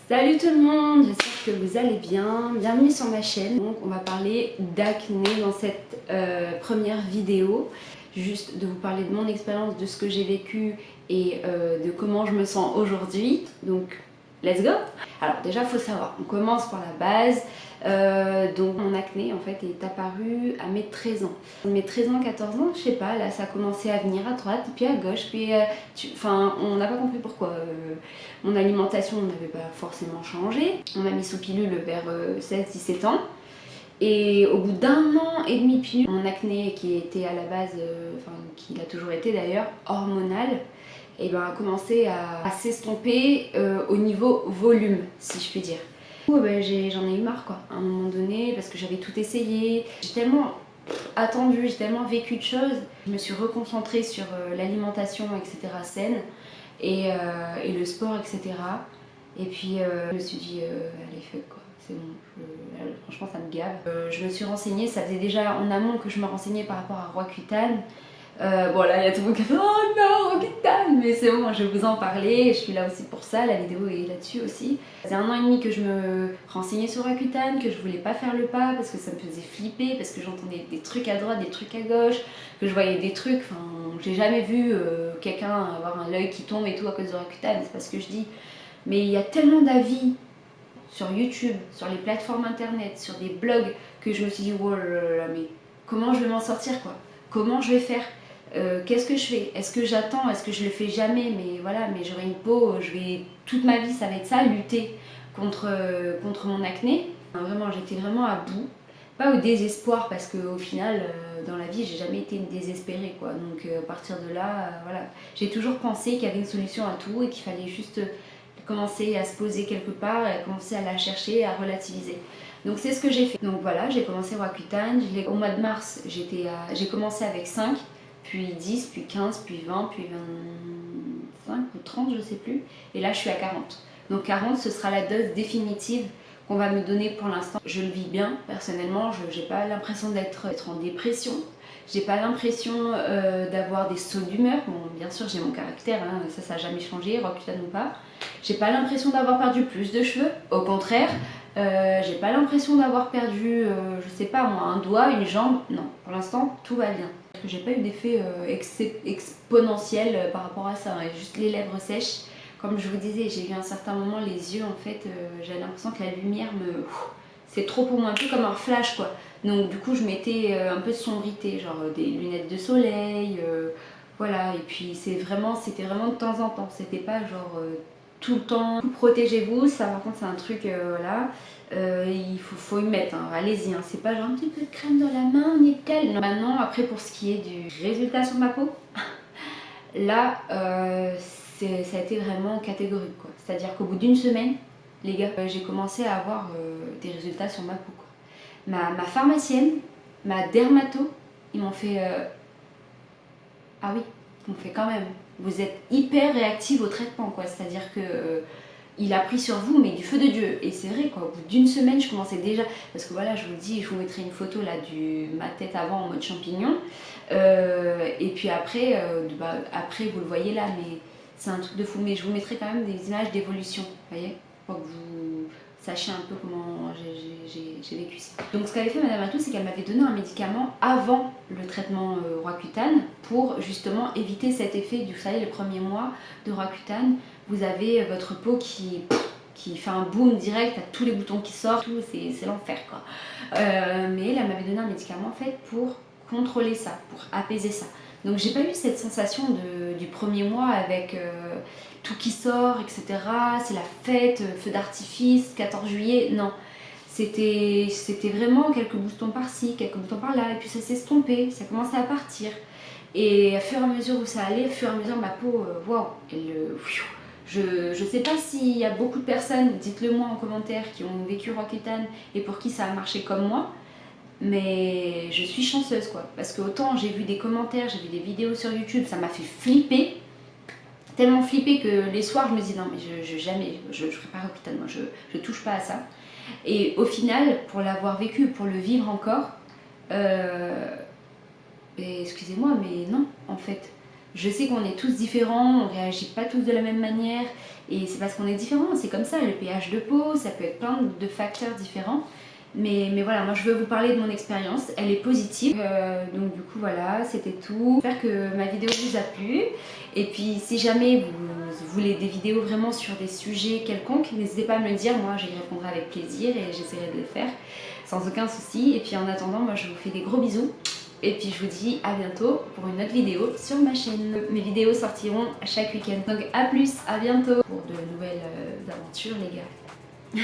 Salut tout le monde, j'espère que vous allez bien. Bienvenue sur ma chaîne. Donc on va parler d'acné dans cette première vidéo. Juste de vous parler de mon expérience, de ce que j'ai vécu et de comment je me sens aujourd'hui. Donc let's go. Alors déjà il faut savoir, on commence par la base. Donc mon acné en fait est apparu à mes 13 ans. Mes 13 ans, 14 ans, je sais pas, là ça a commencé à venir à droite, puis à gauche, puis enfin on n'a pas compris pourquoi. Mon alimentation n'avait pas forcément changé. On m'a mis sous pilule vers 16-17 ans. Et au bout d'un an et demi pilule, mon acné qui était à la base, enfin qui l'a toujours été d'ailleurs, hormonal, et ben, a commencé à s'estomper au niveau volume, si je puis dire. Ben, j'en ai eu marre quoi, à un moment donné, parce que j'avais tout essayé. J'ai tellement attendu, j'ai tellement vécu de choses. Je me suis reconcentrée sur l'alimentation, etc. saine, et le sport, etc. Et puis je me suis dit, allez fuck quoi, c'est bon, franchement ça me gave. Je me suis renseignée, ça faisait déjà en amont que je me renseignais par rapport à Roaccutane. Bon là il y a tout le monde qui a fait oh non Roaccutane, mais c'est bon, je vais vous en parler, je suis là aussi pour ça, la vidéo est là-dessus aussi. C'est un an et demi que je me renseignais sur Roaccutane, que je voulais pas faire le pas parce que ça me faisait flipper, parce que j'entendais des trucs à droite, des trucs à gauche, que je voyais des trucs, enfin j'ai jamais vu quelqu'un avoir un œil qui tombe et tout à cause de Roaccutane, c'est pas ce que je dis. Mais il y a tellement d'avis sur YouTube, sur les plateformes internet, sur des blogs, que je me suis dit, oh là là, mais comment je vais m'en sortir quoi? Comment je vais faire? Qu'est-ce que je fais? Est-ce que j'attends? Est-ce que je le fais jamais? Mais voilà, mais j'aurai une peau, je vais, toute ma vie ça va être ça, lutter contre mon acné. Enfin, vraiment, j'étais vraiment à bout. Pas au désespoir, parce qu'au final, dans la vie, j'ai jamais été une désespérée quoi. Donc à partir de là, voilà. J'ai toujours pensé qu'il y avait une solution à tout et qu'il fallait juste commencer à se poser quelque part et commencer à la chercher, à relativiser. Donc c'est ce que j'ai fait. Donc voilà, j'ai commencé Roaccutane. Au mois de mars, j'ai commencé avec 5, puis 10, puis 15, puis 20, puis 25 ou 30, je sais plus. Et là, je suis à 40. Donc 40, ce sera la dose définitive qu'on va me donner pour l'instant. Je le vis bien, personnellement, je n'ai pas l'impression d'être en dépression. J'ai pas l'impression d'avoir des sauts d'humeur. Bon, bien sûr, j'ai mon caractère, hein, ça n'a jamais changé, Roaccutane ou pas. J'ai pas l'impression d'avoir perdu plus de cheveux, au contraire. J'ai pas l'impression d'avoir perdu, je sais pas moi, un doigt, une jambe. Non, pour l'instant, tout va bien. J'ai pas eu d'effet exponentiel par rapport à ça, hein, juste les lèvres sèches. Comme je vous disais, j'ai eu à un certain moment les yeux, en fait, j'avais l'impression que la lumière me... C'est trop pour moi, un peu comme un flash quoi. Donc du coup je mettais un peu de sombrité, genre des lunettes de soleil, voilà. Et puis c'était vraiment de temps en temps, c'était pas genre tout le temps. Protégez-vous, ça par contre c'est un truc, voilà, il faut y mettre, hein. Allez-y, hein. C'est pas genre un petit peu de crème dans la main, nickel. Non. Maintenant après pour ce qui est du résultat sur ma peau, là ça a été vraiment catégorique quoi. C'est-à-dire qu'au bout d'une semaine, les gars, j'ai commencé à avoir des résultats sur ma peau quoi. Ma pharmacienne, ma dermato, ils m'ont fait ah oui, ils m'ont fait quand même, vous êtes hyper réactive au traitement quoi, c'est-à-dire que il a pris sur vous mais du feu de Dieu. Et c'est vrai quoi, au bout d'une semaine je commençais déjà, parce que voilà, je vous le dis, je vous mettrai une photo là de ma tête avant en mode champignon, et puis après, après vous le voyez là, mais c'est un truc de fou. Mais je vous mettrai quand même des images d'évolution, vous voyez, pour que vous sachiez un peu comment j'ai vécu ça. Donc ce qu'avait fait Madame Atou, c'est qu'elle m'avait donné un médicament avant le traitement Roaccutane pour justement éviter cet effet du, vous savez, les premiers mois de Roaccutane, vous avez votre peau qui fait un boom direct, à tous les boutons qui sortent, c'est l'enfer quoi. Mais elle m'avait donné un médicament en fait pour contrôler ça, pour apaiser ça. Donc j'ai pas eu cette sensation du premier mois avec tout qui sort, etc. C'est la fête, feu d'artifice, 14 juillet, non. C'était vraiment quelques boutons par-ci, quelques boutons par-là, et puis ça s'est estompé, ça commençait à partir. Et à fur et à mesure où ça allait, au fur et à mesure ma peau, waouh, je sais pas s'il y a beaucoup de personnes, dites-le moi en commentaire, qui ont vécu Roaccutane et pour qui ça a marché comme moi. Mais je suis chanceuse quoi, parce que autant j'ai vu des commentaires, j'ai vu des vidéos sur YouTube, ça m'a fait flipper, tellement flipper que les soirs je me dis non mais je ferai pas Roaccutane, moi je touche pas à ça. Et au final, pour l'avoir vécu, pour le vivre encore, excusez-moi mais non en fait, Je sais qu'on est tous différents, on réagit pas tous de la même manière et c'est parce qu'on est différents, c'est comme ça, le pH de peau, ça peut être plein de facteurs différents. Mais voilà, moi je veux vous parler de mon expérience, elle est positive. Donc du coup voilà, c'était tout. J'espère que ma vidéo vous a plu. Et puis si jamais vous voulez des vidéos vraiment sur des sujets quelconques, n'hésitez pas à me le dire, moi j'y répondrai avec plaisir et j'essaierai de les faire sans aucun souci. Et puis en attendant, moi je vous fais des gros bisous. Et puis je vous dis à bientôt pour une autre vidéo sur ma chaîne. Mes vidéos sortiront chaque week-end. Donc à plus, à bientôt pour de nouvelles aventures les gars.